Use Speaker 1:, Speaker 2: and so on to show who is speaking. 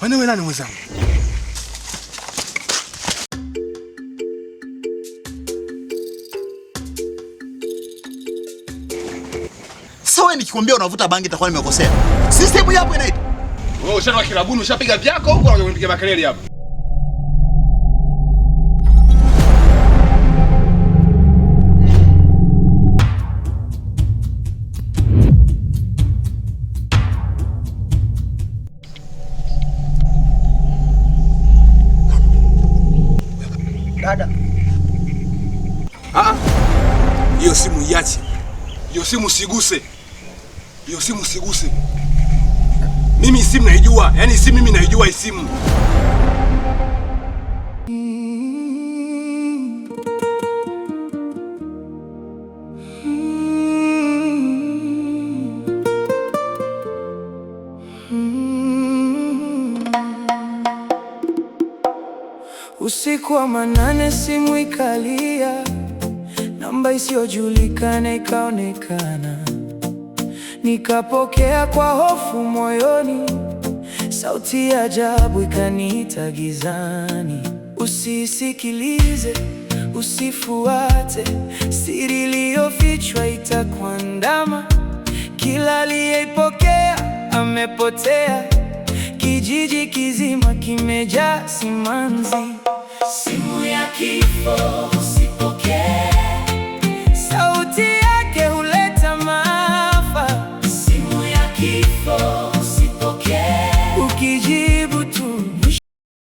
Speaker 1: Kwani wewe nani mwenzangu?
Speaker 2: Sawa, nikikwambia unavuta bangi itakuwa nimekosea. System yapo inaita.
Speaker 1: Wewe ushana kilabuni ushapiga vyako huko na unapiga makelele hapo.
Speaker 2: Dada.
Speaker 1: Hiyo simu iache. Hiyo simu siguse. Hiyo simu siguse. Mimi simu naijua. Yaani simu mimi naijua hii simu.
Speaker 3: Usiku wa manane simu ikalia, namba isiyojulikana ikaonekana. Nikapokea kwa hofu moyoni, sauti ya ajabu ikaniita gizani. Usisikilize, usifuate, siri iliyofichwa itakuandama. Kila aliyeipokea amepotea, kijiji kizima kimejaa simanzi. Simu ya kifo.